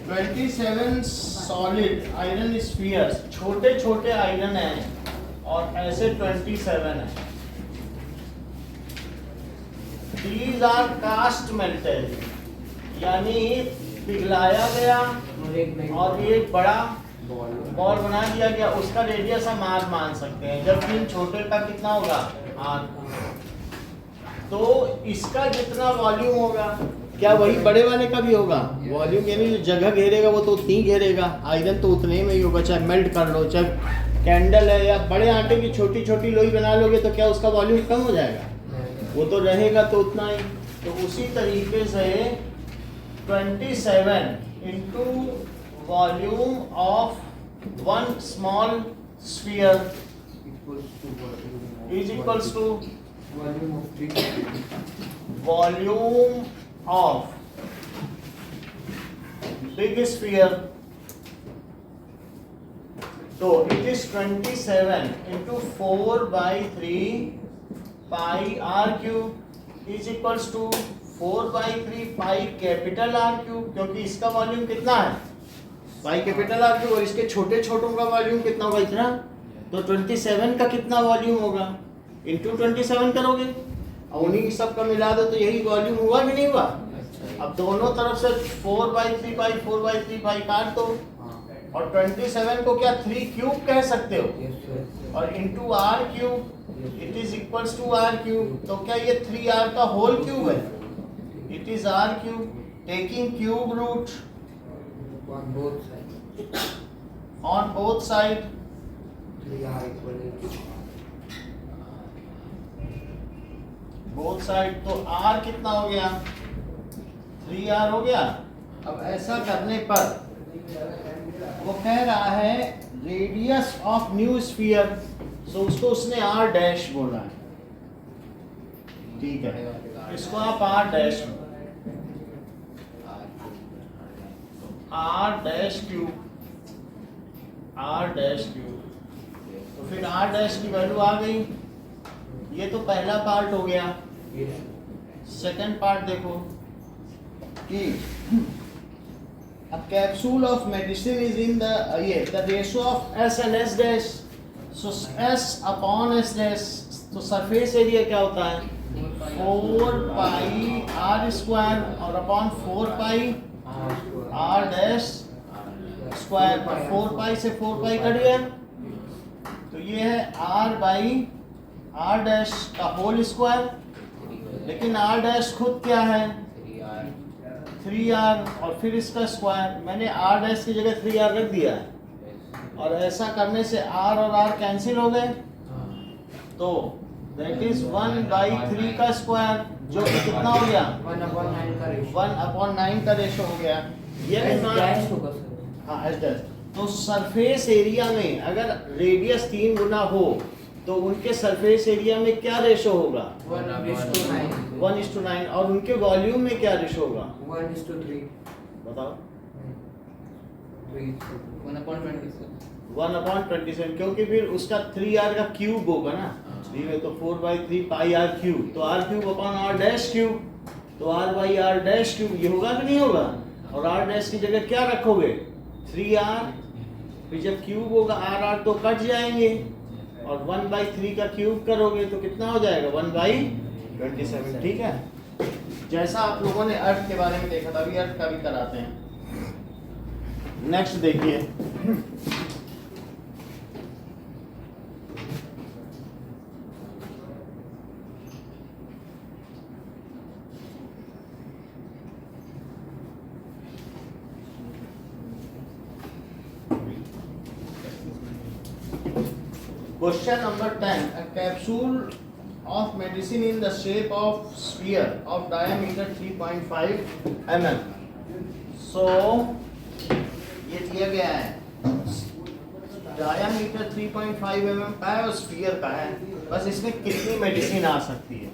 27 solid iron spheres, छोटे छोटे iron हैं और ऐसे 27 हैं। These are cast melted, यानी पिघलाया गया और एक बड़ा बॉल बना दिया गया, उसका रेडियस हम आर मान सकते हैं, जबकि इन छोटे का कितना होगा आर। तो इसका जितना वॉल्यूम होगा क्या वही बड़े वाले का भी होगा? वॉल्यूम यानी जो जगह घेरेगा वो तो उतनी ही घेरेगा, आयरन तो उतने में ही होगा, चाहे मेल्ट कर लो, चाहे कैंडल है या बड़े आटे की छोटी छोटी लोई बना लोगे तो क्या उसका वॉल्यूम कम हो जाएगा? वो तो रहेगा तो उतना ही। तो उसी तरीके से 27 into volume of one small sphere is equals to volume of big sphere. तो it is 27 into 4/3 pi r cube is equals to 4/3 pi capital r cube, क्योंकि इसका वॉल्यूम कितना है पाई कैपिटल आर क्यूब और इसके छोटे छोटों का वॉल्यूम कितना होगा इतना। तो 27 का कितना वॉल्यूम होगा इंटू 27 करोगे और उन्हीं सब का मिला दो तो यही वॉल्यूम हुआ कि नहीं हुआ। अब दोनों तरफ से 4/3 पाई 4/3 पाई काट दो और 27 को क्या 3 क्यूब कह सकते हो और into r cube it is equals to r cube. तो क्या ये 3r का होल क्यूब है? It is r cube taking cube root on both side 3r both side। तो r कितना हो गया 3r हो गया। अब ऐसा करने पर वो कह रहा है रेडियस ऑफ न्यू स्फीयर, सो उसको उसने r डैश बोला है, ठीक है, इसको आप r dash r dash cube तो फिर r डैश की वैल्यू आ गई। ये तो पहला पार्ट हो गया। सेकंड पार्ट देखो कि a capsule of medicine is in the the ratio of s and s dash, so s upon s dash, तो सरफेस एरिया क्या होता है 4 पाई r स्क्वायर और अपॉन 4 पाई r डैश स्क्वायर। 4 पाई से 4 पाई कट गया तो ये है r बाई r डैश का होल स्क्वायर, लेकिन r डैश खुद क्या है 3r और फिर इसका स्क्वायर। मैंने r डैश की जगह 3r रख दिया है और ऐसा करने से r और r कैंसिल हो गए, तो दैट इज 1/3 का स्क्वायर जो कि कितना हो गया 1/9 का रेशो हो गया। ये हाँ एस डैश। तो सरफेस एरिया में अगर रेडियस 3 गुना हो तो उनके सरफेस एरिया में क्या रेशो होगा 1:9 और उनके वॉल्यूम में क्या रेशो होगा 1:3 बताओ 1/27 क्योंकि फिर उसका 3r का क्यूब होगा ना, ठीक है, तो 4/3 पाई r क्यूब, तो r cube upon r dash cube, तो r by r dash cube ये होगा कि नहीं होगा। और r डैश की जगह क्या रखोगे 3r, फिर जब क्यूब होगा r तो कट जाएंगे और 1/3 का क्यूब करोगे तो कितना हो जाएगा 1/27, ठीक है। जैसा आप लोगों ने अर्थ के बारे में देखा था, अभी अर्थ का भी कराते हैं। नेक्स्ट देखिए Question number 10. A capsule of medicine in the shape of sphere of diameter 3.5 mm. So, ये दिया गया है diameter 3.5 mm का है और sphere का है, बस इसमें कितनी मेडिसिन आ सकती है।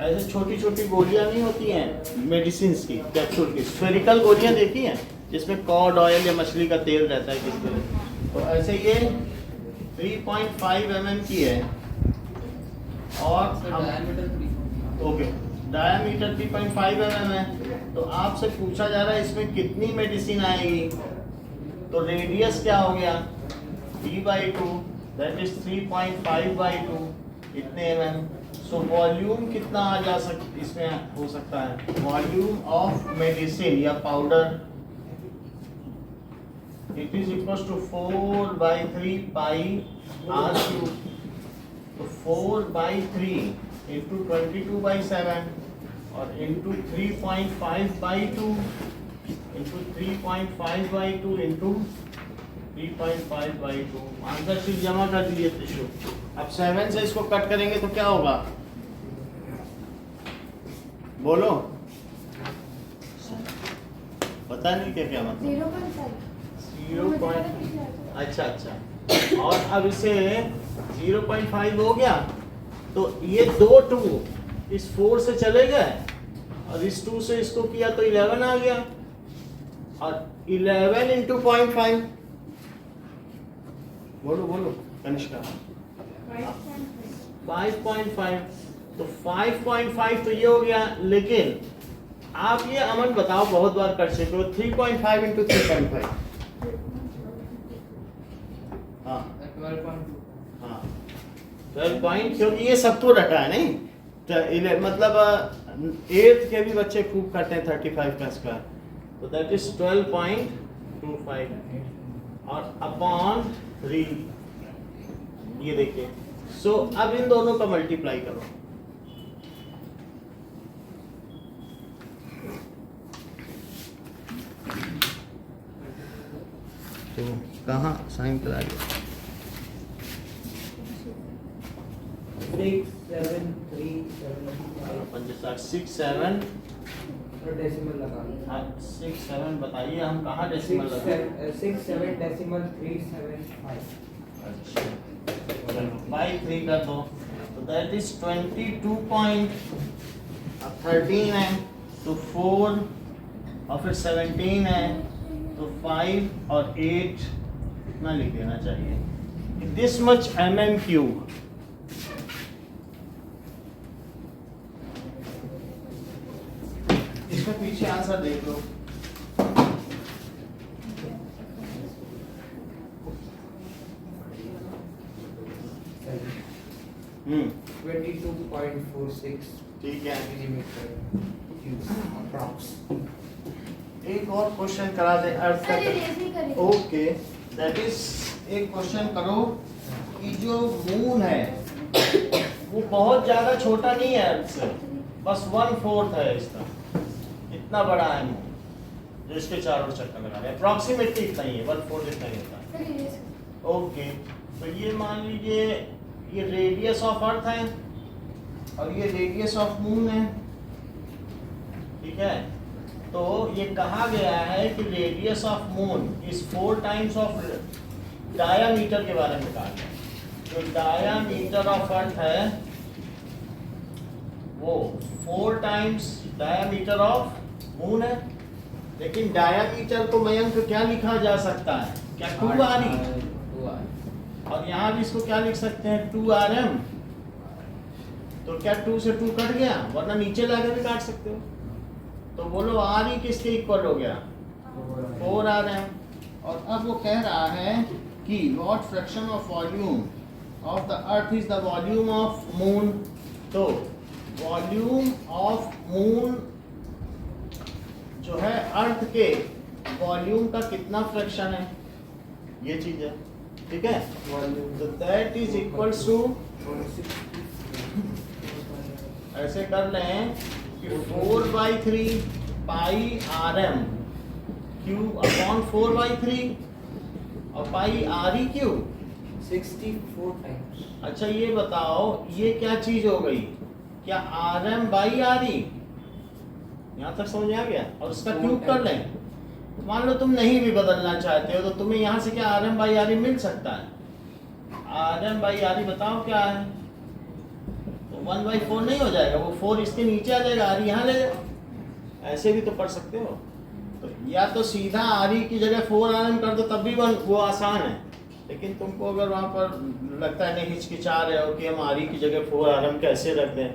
ऐसे छोटी छोटी गोलियां नहीं होती हैं मेडिसिन की, कैप्सूल की, स्फेरिकल गोलियां देखी हैं जिसमें कॉड ऑयल या मछली का तेल रहता है किसमें, तो ऐसे ये 3.5 mm की है और ओके डायामीटर 3.5 mm है, तो आपसे पूछा जा रहा है इसमें कितनी मेडिसिन आएगी। तो रेडियस क्या हो गया, d/2, दैट इज 3.5/2, इतने mm। सो वॉल्यूम कितना आ जा इसमें हो सकता है, वॉल्यूम ऑफ मेडिसिन या powder, it is equal to 4/3 pi r³। तो 4/3 इंटू 22/7 और into 3.5/2 into 3.5/2 into 3.5/2, answer sheet जमा कर दिए त्रिशु। अब 7 से इसको कट करेंगे तो क्या होगा, बोलो, पता नहीं क्या क्या मतलब 0. अच्छा, और अब इसे 0.5 हो गया, तो ये दो 2 इस 4 से चले गए और इस 2 से इसको किया तो 11 आ गया, और 11 इंटू 0.5, बोलो कनिष्का, 5.5। तो 5.5 तो ये हो गया, लेकिन आप ये अमन बताओ, बहुत बार कर चुके हो, 3.5 इंटू 3.5, हाँ 12 पॉइंट, क्योंकि ये सब तो रटा है नहीं, तो मतलब 8th के भी बच्चे खूब करते हैं 35 का स्क्वायर, तो दैट इज 12.25 और अपॉन 3, ये देखिए। सो अब इन दोनों का मल्टीप्लाई करो, तो कहाँ साइन करा दिया, 6 7 3 7 6 7 डेसिमल लगा 6 7 बताइए, हम कहाँ डेसिमल लगा, 6 7 डेसिमल 3 7 5। अच्छा चलो 5 3 का तो दैट इज 22.13 है, तो 4 और फिर 17 है, तो 5 और 8 इतना लिख देना चाहिए, दिस मच mm³। इसका पीछे आंसर देख लो, हम्म 22.46 ठीक है। Millimetre approx. एक और क्वेश्चन करा दे अर्थ का, ओके, दैट इज एक क्वेश्चन करो कि जो मून है वो बहुत ज्यादा छोटा नहीं है अर्थ से, बस 1/4 है इसका, इतना बड़ा है मून, जो इसके चारों चक्कर लगा रहे हैं, अप्रॉक्सीमेटली इतना ही है, 1/4 इतना ही होता है। ओके, तो ये मान लीजिए ये रेडियस ऑफ अर्थ है और ये रेडियस ऑफ मून है, ठीक है। तो ये कहा गया है कि radius of moon is 4 times of diameter के बारे में कहा गया, जो डायामीटर ऑफ अर्थ है वो 4 टाइम्स डायामीटर ऑफ मून है, लेकिन डायामीटर को मयंक क्या लिखा जा सकता है, क्या 2r, और यहाँ भी इसको क्या लिख सकते हैं 2rm, तो क्या 2 से 2 कट गया, वरना नीचे लाकर भी काट सकते हो, तो बोलो r किसके इक्वल हो गया 4rm। और अब वो कह रहा है कि what fraction of volume of the earth is the volume of moon, तो वॉल्यूम ऑफ मून जो है अर्थ के वॉल्यूम का कितना फ्रैक्शन है, ये चीज है, ठीक है। तो दैट इज इक्वल टू, ऐसे कर लें कि 4/3 पाई rm क्यूब अपॉन 4/3 और पाई re क्यूब 64 टाइम्स। अच्छा ये बताओ ये क्या चीज हो गई, क्या rm/re, यहाँ तक समझ में आ गया, और उसका क्यूब कर लें, मान लो तुम नहीं भी बदलना चाहते हो तो तुम्हें यहाँ से क्या rm/re मिल सकता है, rm/re बताओ क्या है, तो 1/4 नहीं हो जाएगा, वो 4 इसके नीचे आ जाएगा, r यहाँ ले जाओ, ऐसे भी तो पढ़ सकते हो। तो या तो सीधा r की जगह 4rm कर दो तब भी वो आसान है, लेकिन तुमको अगर वहाँ पर लगता है नहीं हिचकिचा रहे हो कि हम r की जगह 4rm कैसे रख दें,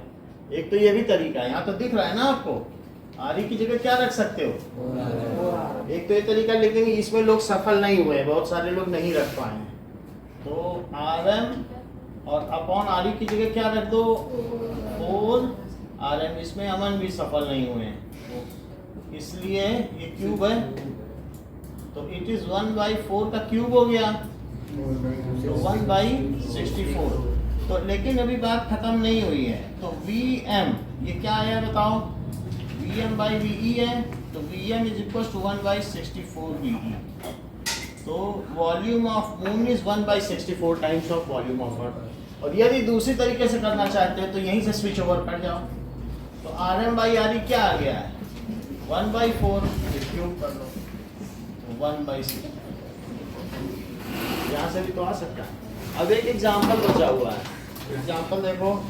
एक तो ये भी तरीका है, यहाँ तो दिख रहा है ना आपको, आर की जगह क्या रख सकते हो, एक तो ये तरीका, लेकिन इसमें लोग सफल नहीं हुए, बहुत सारे लोग नहीं रख पाए हैं। तो आर एम और अपॉन आर की जगह क्या रख दो, 4 आर एम, इसमें अमन भी सफल नहीं हुए हैं, तो इसलिए ये क्यूब है, तो इट इज 1/4 का क्यूब हो गया, तो 1/64। तो लेकिन अभी बात खत्म नहीं हुई है, तो Vm ये क्या आया बताओ, Vm/VE है, तो Vm is equal to 1/64 VE। तो volume of moon is 1/64 times of volume of earth. और यदि दूसरी तरीके से करना चाहते हो तो यहीं से स्विच ओवर कर जाओ, तो Rm/Re क्या आ गया है, 1/4, क्यूब कर लो, तो 1/6, यहाँ से भी तो आ सकता है। अब एक एग्जाम्पल बचा हुआ है, एग्जाम्पल देखो,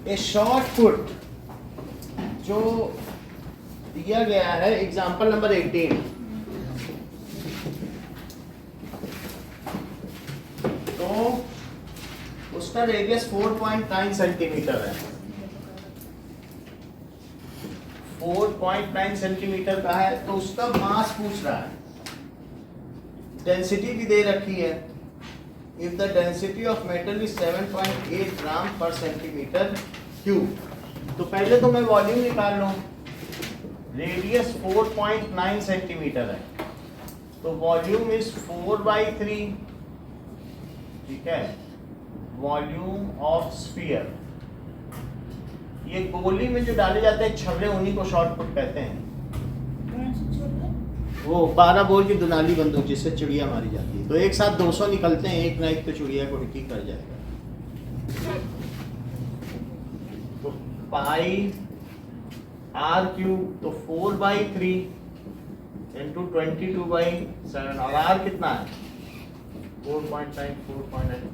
ए शॉर्ट पुट जो दिया गया है, एग्जाम्पल नंबर 18, तो उसका रेडियस 4.9 सेंटीमीटर है, 4.9 सेंटीमीटर का है, तो उसका मास पूछ रहा है, डेंसिटी भी दे रखी है, if the density of metal is 7.8 ग्राम पर सेंटीमीटर क्यूब। तो पहले तो मैं वॉल्यूम निकाल लूं, रेडियस 4.9 सेंटीमीटर है, तो वॉल्यूम इज 4/3, ठीक है, वॉल्यूम ऑफ स्फीयर, ये गोली में जो डाले जाते हैं छबड़े, उन्हीं को शॉर्ट पुट कहते हैं। वो 12 बोर की दुनाली बंदूक जिससे चिड़िया मारी जाती है, तो एक साथ 200 निकलते हैं, एक ना एक तो चिड़िया को हिट ही कर जाएगा। तो पाई आर क्यूब, तो 4/3 इंटू 22/7, और आर कितना है 4.9, 4.9।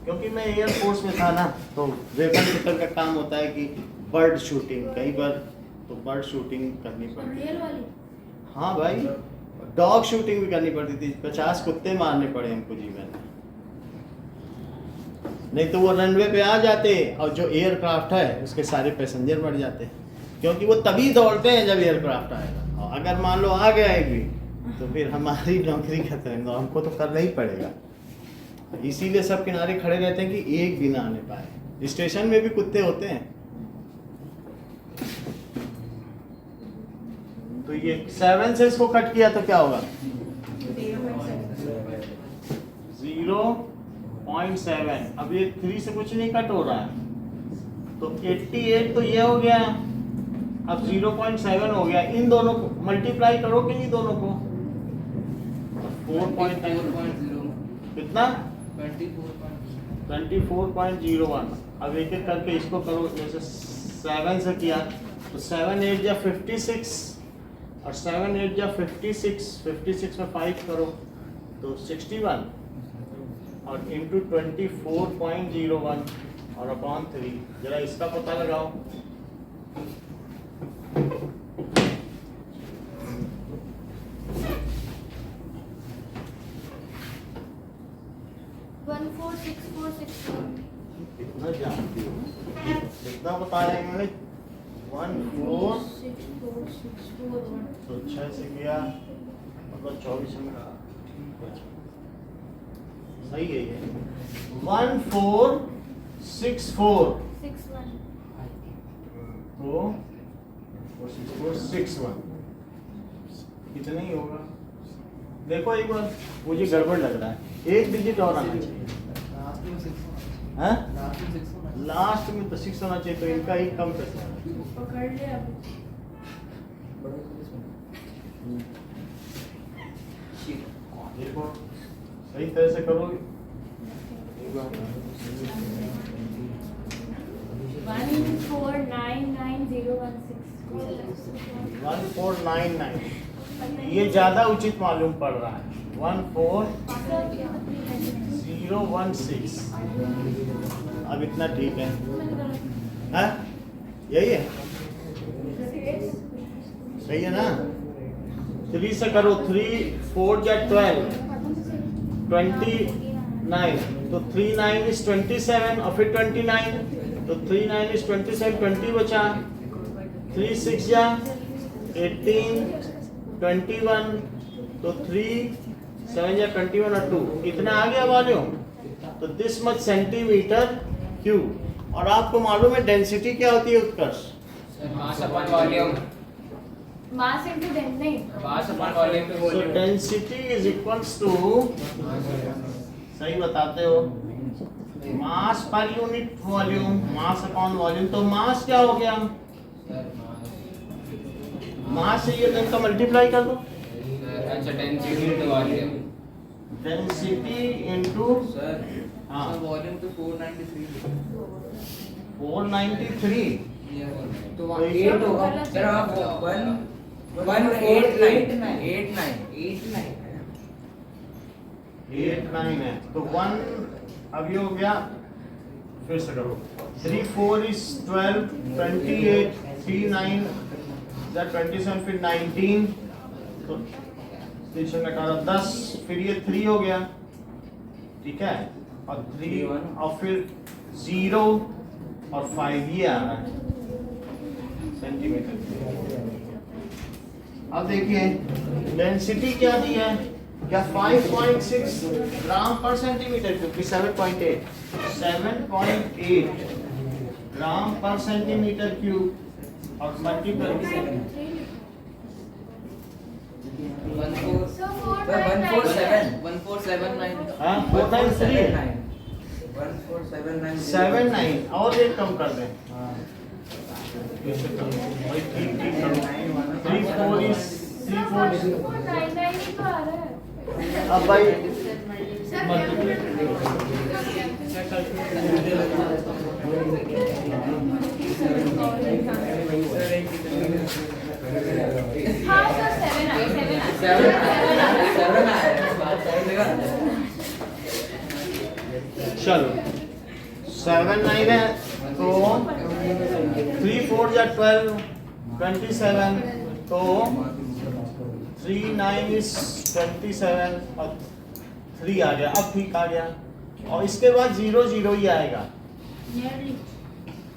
क्योंकि मैं एयर फोर्स में था ना, तो वेपन शूटर का काम होता है कि बर्ड शूटिंग, कई बार तो बर्ड शूटिंग करनी पड़ती है। हाँ भाई, डॉग शूटिंग भी करनी पड़ती थी, 50 कुत्ते मारने पड़े हमको जीवन में, नहीं तो वो रनवे पे आ जाते और जो एयरक्राफ्ट है उसके सारे पैसेंजर मर जाते, क्योंकि वो तभी दौड़ते हैं जब एयरक्राफ्ट आएगा, और अगर मान लो आ गया एक भी तो फिर हमारी नौकरी खत्म है, तो हमको तो करना ही पड़ेगा। इसीलिए सब किनारे खड़े रहते हैं कि एक भी ना आने पाए। स्टेशन में भी कुत्ते होते हैं। तो ये 7 से इसको कट किया तो क्या होगा 0.7। अब ये 3 से कुछ नहीं कट हो रहा है, तो 88 तो ये हो गया, अब 0.7 हो गया। इन दोनों को मल्टीप्लाई करो कि नहीं दोनों को, 4.9 कितना 24.01। अब एक एक करके इसको करो, जैसे 7 से किया तो 7 8 या 56, और 7 8 या 56, 56 में 5 करो तो 61, और इंटू 24.01 और अपॉन 3। जरा इसका पता लगाओ। कितना जानती हो, कितना बताया मैंने 1464, तो 6 से किया मतलब 24 में सही है ये 1464 तो 6461 कितना ही होगा। देखो एक बार, मुझे गड़बड़ लग रहा है, एक डिजिट और आना चाहिए। लास्ट में तो 6 होना चाहिए, तो इनका ही कम कर पकड़ ले अब। देखो सही तरह से करोगे। 1499 ये ज्यादा उचित मालूम पड़ रहा है। 14016 अब इतना ठीक है, हाँ यही है, सही है ना। 3 से करो, 3 4 या 12 29, तो 3 9 is 27 और फिर 29 तो 3 9 is 27, 20 बचा, 3 6 या 18, 21, तो 3 7 या 21 और 2 इतना आ गया वॉल्यूम। तो दिस मच सेंटीमीटर क्यूब। और आपको मालूम है डेंसिटी क्या होती है Utkarsh? Mass upon volume. Mass into नहीं मास अपॉन वॉल्यूम पे so volume. Density is equals to, सही बताते हो, mass per unit volume, mass upon volume. तो मास क्या हो गया? मास से ये इनका मल्टीप्लाई कर दो, अच्छा density into volume. Density into sir हाँ वॉल्यूम तो 493 493। तो तो 8 होगा सर आप 8 9 है तो 1 अभी हो गया, फिर से करो। 3 4 is 12, 28, 3 9 that 27, फिर 19, तो 10, फिर ये 3 हो गया, ठीक है, और 3 और फिर 0 और 5 ये आ रहा है सेंटीमीटर। अब देखिए डेंसिटी क्या दी है, क्या 5.6 ग्राम पर सेंटीमीटर क्यूब, 7.8 ग्राम पर सेंटीमीटर क्यूब, और मल्टीपल 1479। हाँ 493 79 और एक कम कर दें, भाई ठीक करो, 3 4 is 3 4 is, 499 तो आ रहा है। अब भाई हाँ सर 7 आई 7 चलो 7 9 है तो 3 4 या 12 27, तो 3 9 is 27 और 3 आ गया, अब ठीक आ गया। और इसके बाद 0 0 ही आएगा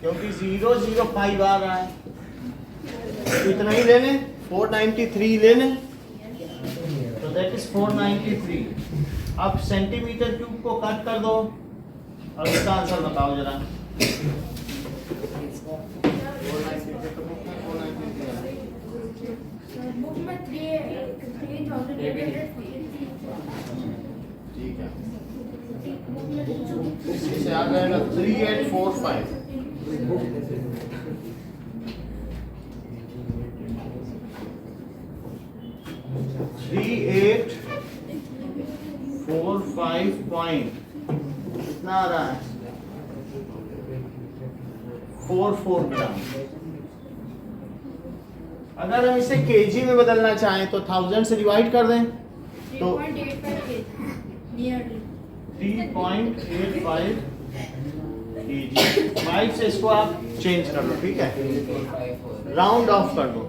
क्योंकि 0 0 5 आ रहा है, इतना ही लेने, 493 लेने, तो दैट इज 493। अब सेंटीमीटर क्यूब को कट कर दो और इसका आंसर बताओ जरा। बुक में 3800 ठीक है, इसी से आ जाएगा 3845। थ्री 845 पॉइंट कितना आ रहा है? 44 ग्राम। अगर हम इसे केजी में बदलना चाहें तो 1000 से डिवाइड कर दें तो 3.85 केजी। 5 से इसको आप चेंज कर लो, ठीक है, राउंड ऑफ कर दो,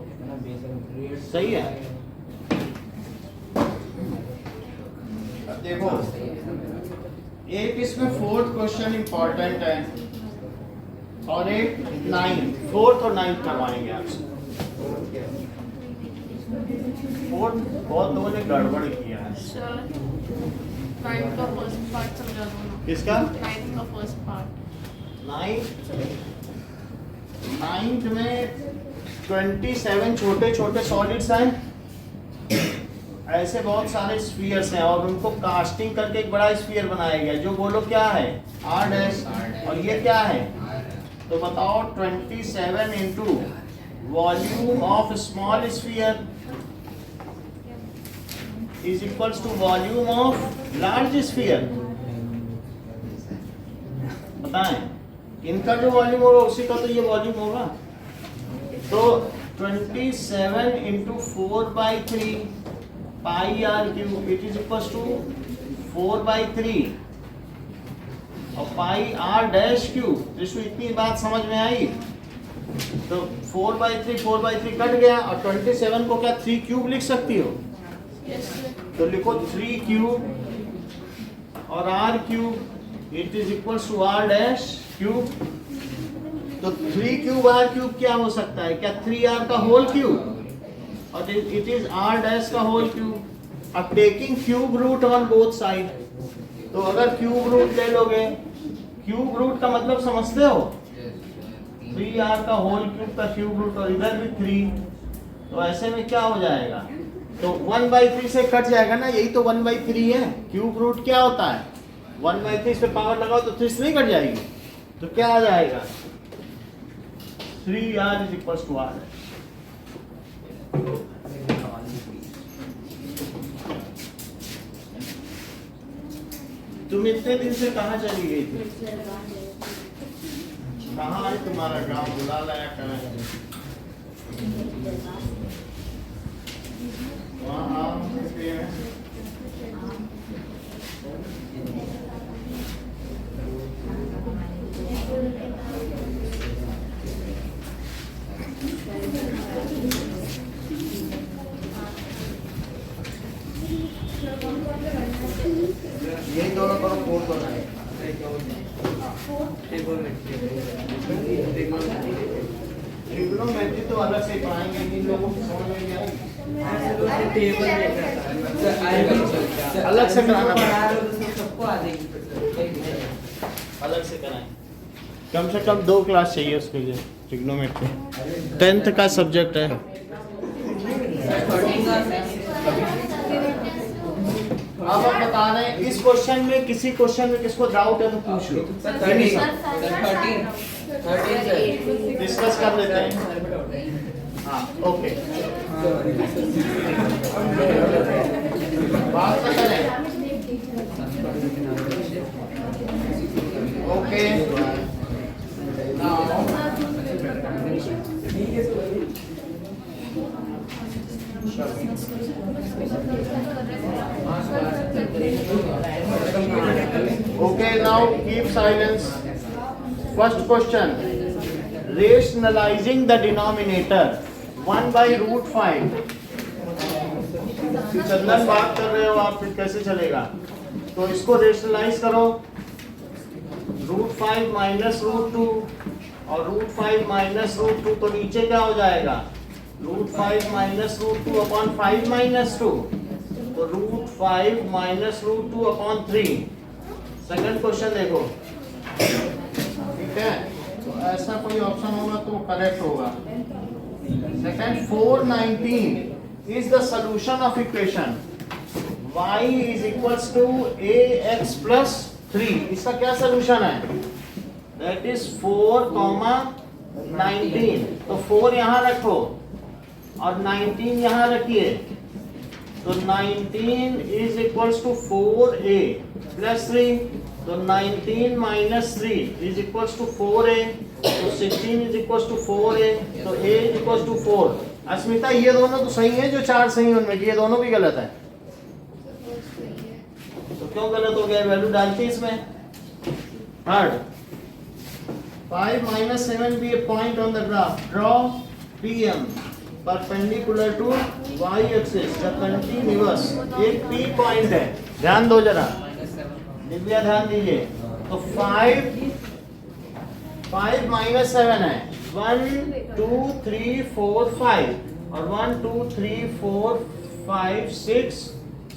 सही है। अब देखो एक इसमें 4th क्वेश्चन इंपॉर्टेंट है और एक 9th, 4th और 9th करवाएंगे आपसे। 4th बहुत लोगों ने गड़बड़ किया है। सर 9 का फर्स्ट पार्ट समझा दो ना। किसका? 9 का फर्स्ट पार्ट। 9th में 27 छोटे छोटे सॉलिड्स हैं, ऐसे बहुत सारे स्फीयर्स हैं और उनको कास्टिंग करके एक बड़ा स्फीयर बनाया गया, जो बोलो क्या है? R डैश, और ये क्या है? तो बताओ 27 into volume of small sphere is equals to volume of large sphere. बताएं, इनका जो वॉल्यूम होगा उसी का तो ये वॉल्यूम होगा। तो 27 into 4/3 pi r cube it is equals to 4/3 और पाई r डैश क्यूब। जिसको इतनी बात समझ में आई तो 4/3 कट गया और 27 को क्या 3 क्यूब लिख सकती हो? तो लिखो 3 क्यूब और r cube it is equals to r dash cube. तो 3 क्यूब आर क्यूब क्या हो सकता है? क्या 3r का होल क्यूब? और इट इज r डैश का होल क्यूब। अब taking cube root on both side, तो अगर क्यूब रूट ले लोगे, क्यूब रूट का मतलब समझते हो? 3r का होल क्यूब का क्यूब रूट, और इधर भी 3, तो ऐसे में क्या हो जाएगा? तो 1/3 से कट जाएगा ना, यही तो 1/3 है। क्यूब रूट क्या होता है? 1/3 पे पावर लगाओ तो 3 से नहीं कट जाएगी, तो क्या आ जाएगा? 3r is equal to r। तुम इतने दिन से कहाँ चली गई थी? कहाँ है तुम्हारा गांव? बुला लाया कहाँ है? वहाँ आम के पेड़ हैं। यही दोनों करो, फोर बनाए। ट्रिग्नोमेट्री तो अलग से पढ़ाएंगे, इन लोगों को समझ में नहीं आएगी। अलग से कराना पड़ेगा, सबको आ जाएगी, अलग से कराएं। कम से कम 2 क्लास चाहिए उसके लिए। ट्रिग्नोमेट्री 10th का सब्जेक्ट है। अब हम बता रहे हैं इस क्वेश्चन में, किसी क्वेश्चन में किसको डाउट है तो पूछ लो, डिस्कस कर लेते हैं। हाँ ओके, बात तो करें। Okay Okay, now keep silence. First question. Rationalizing the denominator 1/√5. चंदन बात कर रहे हो आप, फिर कैसे चलेगा? तो इसको रेशनलाइज करो। √5 माइनस √2 और √5 माइनस √2, तो नीचे क्या हो जाएगा? √5 माइनस √2 अपॉन 5 माइनस 2, तो √5 माइनस √2 अपॉन 3। सेकंड क्वेश्चन देखो, ठीक है? तो ऐसा कोई ऑप्शन होगा तो करेक्ट होगा। Second, 419 is the solution of equation y is equals to ax plus 3। इसका क्या सॉल्यूशन है? That is 4, 19। तो 4 यहाँ रखो और 19 यहाँ रखिए, तो 19 is equals to 4a plus 3, तो 19 minus 3 is equals to 4a, तो 16 इज इक्वल्स टू 4a, तो a इज इक्वल्स टू 4। अस्मिता ये दोनों तो सही है, जो 4 सही है उनमें, ये दोनों भी गलत है। तो क्यों गलत हो गया? वैल्यू डालते इसमें। Third, 5 minus 7 be a point on the graph. Draw PM perpendicular to y axis the continuous। एक P पॉइंट है, ध्यान दो जरा, दिव्या ध्यान दीजिए। तो 5 माइनस 7 है, 1 2 3 4 5, और 1 2 3 4 5 6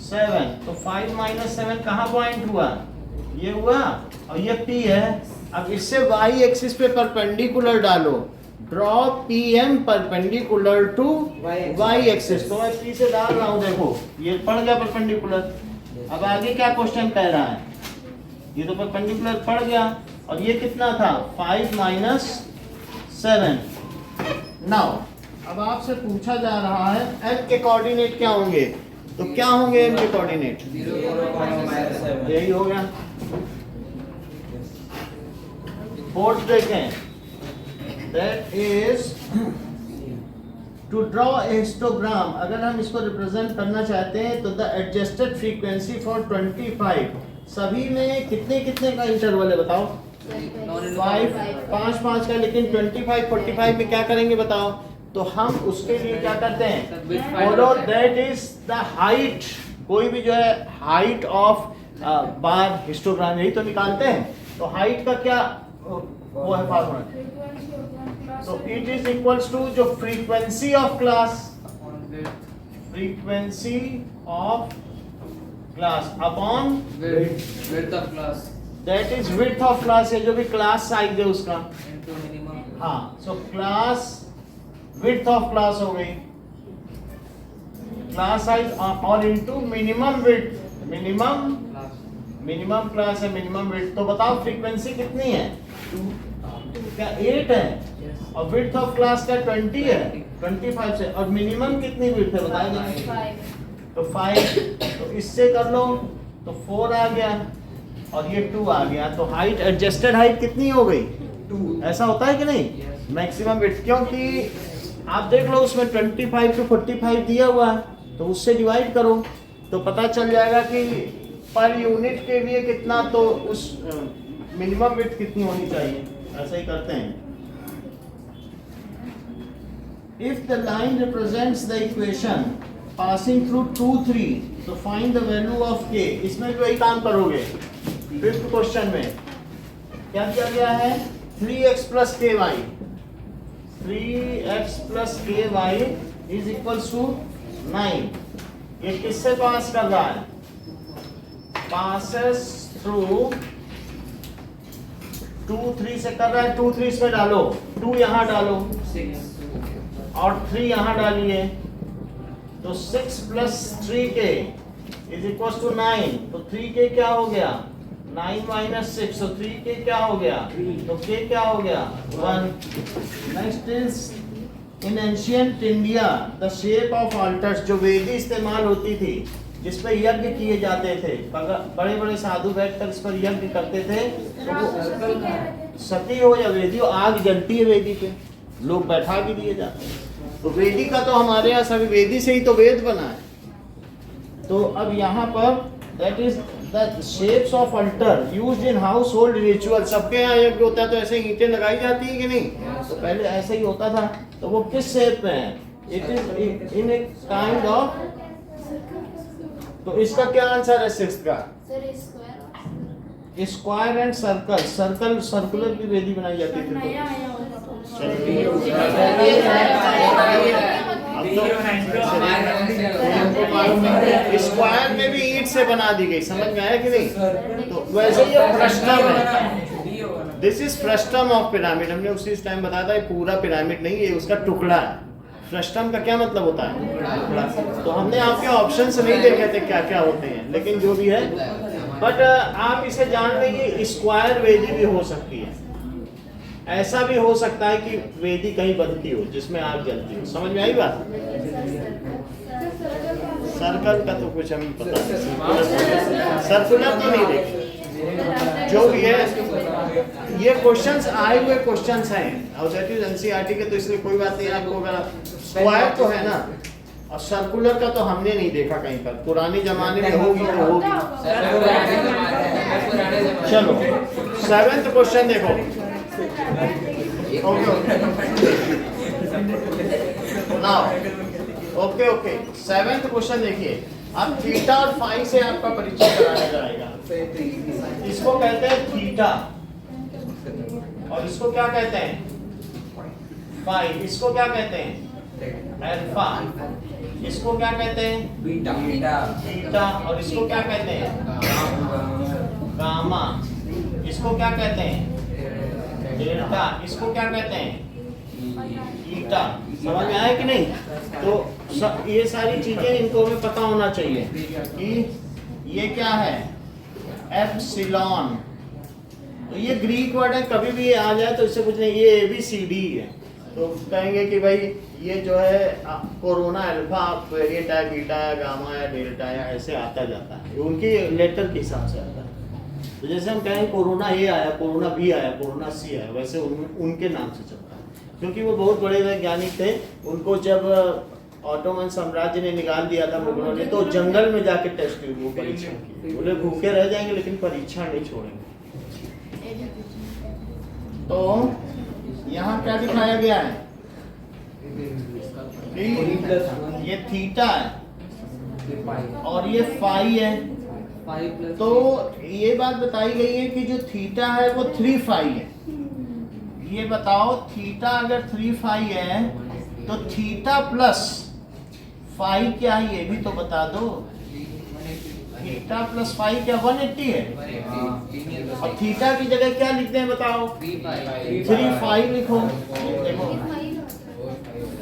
7, तो 5 माइनस 7 कहाँ पॉइंट हुआ? ये हुआ, और ये P है। अब इससे y एक्सिस पे परपेंडिकुलर डालो, draw PM perpendicular to y axis. तो मैं P से डाल रहा हूँ, देखो ये पड़ गया परपेंडिकुलर। अब आगे क्या क्वेश्चन कह रहा है? ये तो परपेंडिकुलर पड़ गया, और ये कितना था? 5 माइनस 7। नाउ अब आपसे पूछा जा रहा है m के कोऑर्डिनेट क्या होंगे? तो क्या होंगे m के कोऑर्डिनेट? यही हो गया। फोर्थ देखें, that is to draw a histogram. अगर हम इसको रिप्रेजेंट करना चाहते हैं तो द एडजस्टेड फ्रीक्वेंसी फॉर 25, सभी में कितने कितने का इंटरवल है बताओ? 5 का, लेकिन 25 45 में क्या करेंगे बताओ? तो हम उसके लिए क्या करते हैं? Follow that is the height, कोई भी जो है हाइट ऑफ बार हिस्टोग्राम, यही तो निकालते हैं। तो हाइट का क्या वो है फार्मूला। तो इट इज इक्वल्स टू जो frequency of class, frequency of class upon width of class that is width of class है, जो भी क्लास साइज है उसका। into minimum. हाँ, so class width of class हो गई, क्लास साइज और into minimum width, minimum Class. Class है, मिनिमम विड्थ। तो बताओ फ्रीक्वेंसी कितनी है? 2. क्या 8 है? Yes. और विड्थ ऑफ क्लास का 20 है, 25 से। और मिनिमम कितनी विड्थ है बताइए? 5 तो 5, तो इससे कर लो तो 4 आ गया और ये 2 आ गया। तो हाइट, एडजस्टेड हाइट कितनी हो गई? 2. ऐसा होता है कि नहीं? Yes. मैक्सिमम विड्थ, क्योंकि आप देख लो उसमें 25 to 45 दिया हुआ है, तो उससे डिवाइड करो तो पता चल जाएगा कि पर यूनिट के लिए कितना, तो उस मिनिमम विड्थ कितनी होनी चाहिए। ऐसा ही करते हैं। If the line represents the equation passing through 2 3, तो फाइंड द वैल्यू ऑफ के। इसमें भी वही काम करोगे। 5th क्वेश्चन में क्या दिया गया है? 3x plus ky, 3x plus ky is equals to 9। ये किससे पास कर रहा है? passes through 2 3 से कर रहा है। 2 3 इसमें डालो, 2 यहाँ डालो 6. और 3 यहाँ डालिए, तो 6 plus 3k is equals to 9। तो 3k क्या हो गया? 9 minus 6, तो 3k क्या हो गया? तो k क्या हो गया? 1। Next is in ancient India the shape of altars, जो वेदी इस्तेमाल होती थी जिस पर यज्ञ किए जाते थे, बड़े बड़े साधु बैठकर इस पर यज्ञ करते थे। तो वो सती हो या वेदी हो, आग जलती है वेदी पे, लोग बैठा भी दिए जाते हैं। तो वेदी का तो हमारे यहाँ सभी, वेदी से ही तो वेद बना है। तो अब यहाँ पर that is the shapes of alter used in house hold ritual. सबके यहाँ यज्ञ होता है तो ऐसे ईंटें लगाई जाती है कि नहीं? तो पहले ऐसे ही होता था। तो वो किस शेप में है? It is in a kind of. तो इसका क्या आंसर है 6th का? Square and circle. Circle, circular की वेदी बनाई जाती थी। नया आया होगा तो। स्क्वायर में भी ईंट से बना दी गई, समझ में आया कि नहीं? तो वैसे ही ये फ्रस्टम है। This is frustum of pyramid. हमने उसी टाइम बताया था, ये पूरा पिरामिड नहीं, ये उसका टुकड़ा है। फ्रस्टम का क्या मतलब होता है? टुकड़ा। तो हमने आपके ऑप्शंस नहीं देखे थे क्या क्या होते हैं, लेकिन जो भी है, बट आप इसे जान लीजिए, स्क्वायर वेदी भी हो सकती है। ऐसा भी हो सकता है कि वेदी कहीं बनती हो जिसमें आग जलती हो। समझ में आई बात? सर्कल का तो कुछ हमें पता नहीं, सर्कुलर तो नहीं देखे। जो भी है, ये क्वेश्चंस आए हुए क्वेश्चंस हैं और दैट इज एनसीईआरटी के, तो इसलिए कोई बात नहीं। आपको अगर स्क्वायर तो है ना, और सर्कुलर का तो हमने नहीं देखा कहीं पर। पुराने जमाने में होगी तो होगी। चलो 7th क्वेश्चन देखो। ओके ओके 7th क्वेश्चन देखिए। अब थीटा और फाई से आपका परिचय कराया जाएगा। इसको कहते हैं थीटा और इसको क्या कहते हैं? फाई। इसको क्या कहते हैं? अल्फा। इसको क्या कहते हैं? बीटा। थीटा। और इसको क्या कहते हैं? गामा। इसको क्या कहते हैं? डेल्टा। इसको क्या कहते हैं? ईटा। समझ में आया कि नहीं? तो ये सारी चीजें इनको हमें पता होना चाहिए कि ये क्या है? एप्सिलॉन। तो ये ग्रीक वर्ड है, कभी भी ये आ जाए तो इससे कुछ नहीं, ये ABCD है। तो कहेंगे कि भाई ये जो है कोरोना अल्फा वेरिएंट है, बीटा है, गामा है, डेल्टा है, ऐसे आता जाता है, उनकी लेटर के हिसाब से आता है। तो जैसे हम कहें कोरोना A आया, कोरोना B आया, कोरोना C आया, वैसे उनके नाम से चलता है। क्योंकि वो बहुत बड़े वैज्ञानिक थे, उनको जब ऑटोमन साम्राज्य ने निकाल दिया था मुगलों ने, तो जंगल में जाके टेस्ट हुई, वो परीक्षण की। बोले भूखे रह जाएंगे लेकिन परीक्षण नहीं छोड़ेंगे। तो यहाँ क्या दिखाया गया है? ये थीटा है और ये फाई है। तो ये बात बताई गई है कि जो थीटा है वो 3 फाई है। ये बताओ थीटा अगर 3 फाई है तो थीटा प्लस फाई क्या है ये भी तो बता दो। थीटा प्लस फाई क्या 180 है? और थीटा की जगह क्या लिखते हैं बताओ? 3 फाई लिखो। देखो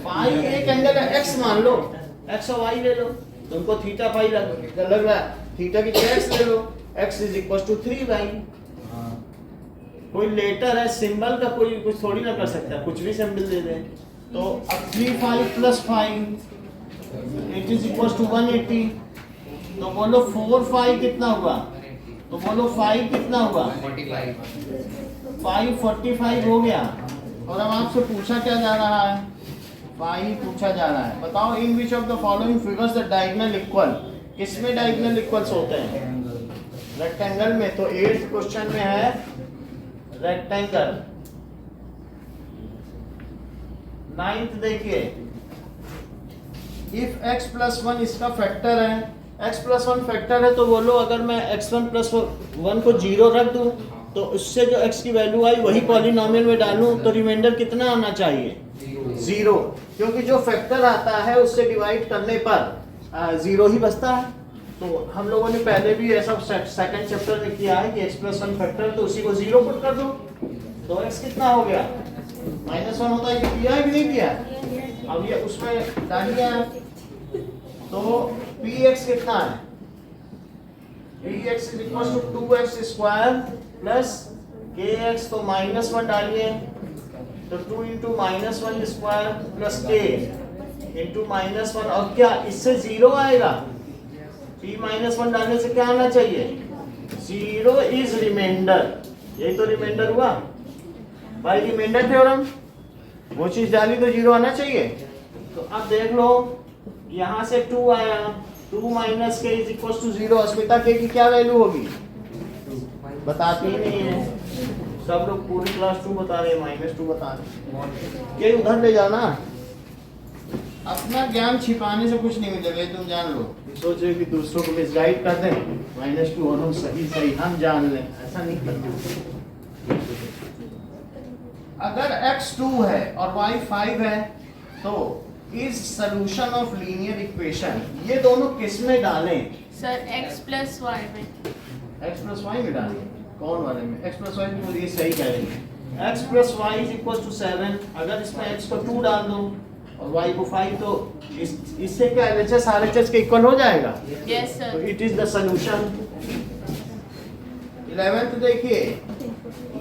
फाई एक एंगल है, एक्स मान लो, एक्स और वाई ले लो, तुमको थीटा फाई लग रहा है, थीटा की जगह एक्स ले लो, x is equal to 3 y. कोई लेटर है, सिंबल का कोई कुछ थोड़ी ना कर सकता है, कुछ भी सिंबल दे दे। तो अब 3 phi plus 5 it is equal to 180। तो बोलो 4 फाई कितना हुआ? तो बोलो 5 कितना हुआ? 5 45 हो गया। और अब आपसे पूछा क्या जा रहा है? 5 पूछा जा रहा है। बताओ in which of the following figures the diagonal equal. किसमें डायगोनल इक्वल्स होते हैं? रेक्टेंगल में। तो 8th क्वेश्चन में है रेक्टेंगल। 9th देखिए, इफ x प्लस 1 इसका फैक्टर है, x प्लस 1 फैक्टर है, तो बोलो अगर मैं x1 प्लस 1 को 0 रख दूं तो उससे जो x की वैल्यू आई वही पॉलिनोमियल में डालूं तो रिमाइंडर कितना आना चाहिए? 0, क्योंकि जो फैक्टर आता है उससे डिवाइड करने पर 0 ही बचता है। तो हम लोगों ने पहले भी ऐसा सेकंड चैप्टर में किया है कि x प्लस 1 फैक्टर तो उसी को 0 पुट कर दो तो x कितना हो गया? -1 होता है। किया है कि नहीं किया? अब ये उसमें डाल दिया है तो px कितना है? px is equal to 2x square plus kx, तो -1 डालिए तो 2 इंटू -1 स्क्वायर प्लस k इंटू -1। और क्या इससे 0 आएगा? p -1 डालने से क्या आना चाहिए? 0 इज रिमाइंडर। यही तो रिमाइंडर हुआ भाई, रिमाइंडर थ्योरम। वो चीज डाली तो 0 आना चाहिए। तो अब देख लो यहाँ से 2 आया, 2 माइनस के इज इक्वल टू 0। अस्मिता के की क्या वैल्यू होगी? बताती ही नहीं है, सब लोग पूरी क्लास 2 बता रहे हैं, -2 बता रहे हैं। ये उधर ले जाओ ना, अपना ज्ञान छिपाने से कुछ नहीं मिलेगा, तुम जान लो। सोच रहे कि दूसरों को मिसगाइड कर दें, -2 और हम सही हम जान लें, ऐसा नहीं करते। अगर x 2 है और y 5 है तो is solution of linear equation, ये दोनों किस में डालें? सर x प्लस वाई में। x प्लस वाई में डालें। कौन वाले में? x प्लस वाई में। ये सही कह रही है। x plus y is equal to 7। अगर इसमें x को 2 डाल दो और y को 5 तो इससे क्या LHS RHS के इक्वल हो जाएगा? Yes sir. तो it is the solution. 11th देखिए,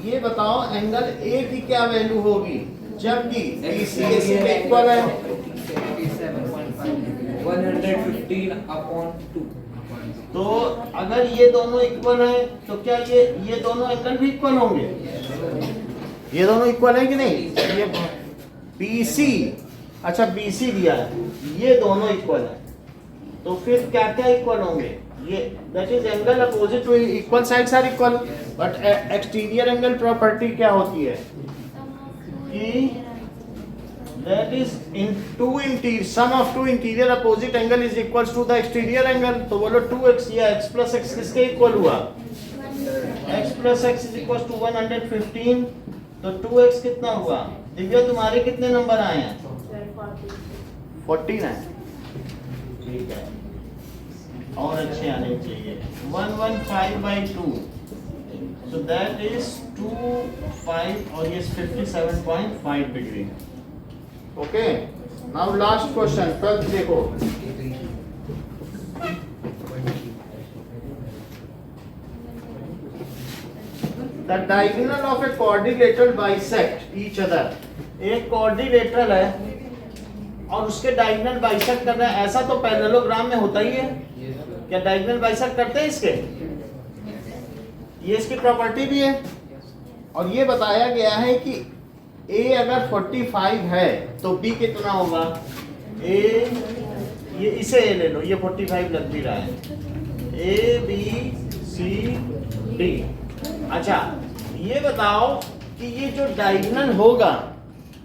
ये बताओ एंगल A की क्या वैल्यू होगी जबकि BCAC के इक्वल है? 115/2। तो अगर ये दोनों इक्वल है तो क्या ये दोनों एंगल भी इक्वल होंगे? ये दोनों इक्वल है कि नहीं? ये BC, अच्छा BC दिया है, ये दोनों इक्वल है तो फिर क्या क्या इक्वल होंगे? ये that is angle opposite to equal sides are equal. But exterior angle property क्या होती है कि that is in two interior sum of two interior opposite angle is equals to the exterior angle। तो बोलो 2x या x plus x किसके equal हुआ? x plus x is equals to 115। तो 2x कितना हुआ? दिव्या तुम्हारे कितने नंबर आए हैं? 14 है। ठीक है, और अच्छे आने चाहिए। 115/2 so that is 2 5 और ये 57.5 degree. Okay, now last question 12th देखो। The diagonal of a quadrilateral bisect each other। एक quadrilateral है और उसके डायगोनल बाइसेक्ट कर रहे हैं, ऐसा तो पैरेललोग्राम में होता ही है। क्या डायगोनल बाइसेक्ट करते हैं इसके? ये इसकी प्रॉपर्टी भी है। और ये बताया गया है कि A अगर 45 है तो B कितना होगा? A, ये इसे A ले लो, ये 45 लग भी रहा है। A B C D। अच्छा ये बताओ कि ये जो डायगोनल होगा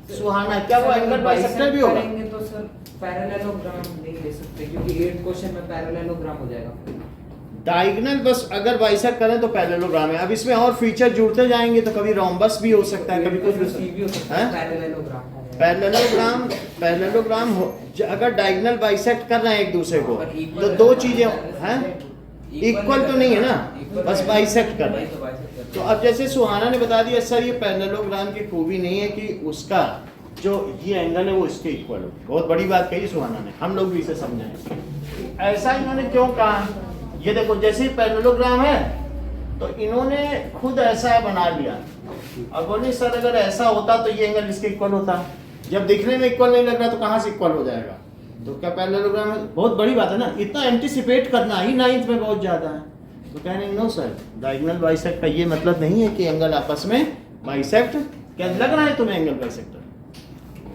सुहाना, क्या वो एंगल बाइसेक्टर भी होगा? तो सर पैरेललोग्राम नहीं ले सकते क्योंकि 8th क्वेश्चन में पैरेललोग्राम हो जाएगा। डायगोनल बस अगर बाइसेक्ट करें तो पैरेललोग्राम है। अब इसमें और फीचर जुड़ते जाएंगे तो कभी रोम्बस भी हो सकता है, कभी कुछ भी हो सकता है। पैरेललोग्राम अगर डायगोनल बाइसेक्ट कर रहे हैं एक दूसरे को तो दो चीजें हैं, इक्वल तो नहीं है ना, बस बाइसेक्ट कर रहे हैं। तो अब जैसे सुहाना ने बता दिया सर ये पैरेललोग्राम की खूबी नहीं है कि उसका जो ये एंगल है वो इसके इक्वल हो। बहुत बड़ी बात कही सुहाना ने, हम लोग भी इसे समझाएं। ऐसा इन्होंने क्यों कहा, ये देखो जैसे पैरेललोग्राम है तो इन्होंने खुद ऐसा बना लिया। अब बोले सर अगर ऐसा होता तो ये एंगल इसके इक्वल होता, जब दिखने में इक्वल नहीं लग रहा तो कहाँ से इक्वल हो जाएगा। तो क्या पैरेललोग्राम है, बहुत बड़ी बात है ना, इतना एंटिसिपेट करना ही 9th में बहुत ज़्यादा है। तो कह रहे नो सर डायगोनल बाइसेक्ट का ये मतलब नहीं है कि एंगल आपस में बाइसेक्ट, क्या लग रहा है तुम्हें एंगल बाइसेक्टर।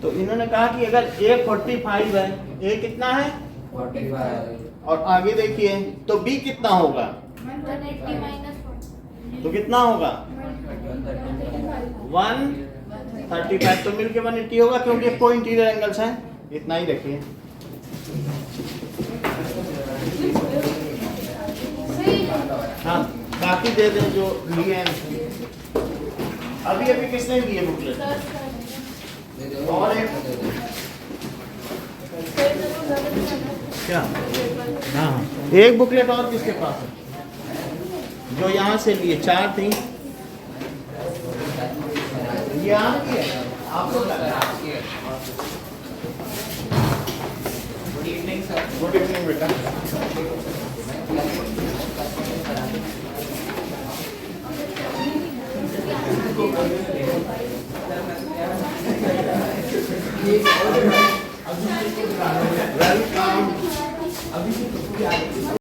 तो इन्होंने कहा कि अगर A 45 है, A कितना है 45, और आगे देखिए तो B कितना होगा 180 माइनस तो कितना होगा 135, तो मिलके 180 होगा क्योंकि को इंटीरियर एंगल्स हैं। इतना ही रखिए। हाँ बाकी दे दें जो लिए हैं। अभी अभी किसने लिए बुकलेट और एक क्या, हाँ एक बुकलेट और किसके पास है जो यहाँ से लिए, 4 थी ये आपकी है, आपको good evening sir. Good evening बेटा।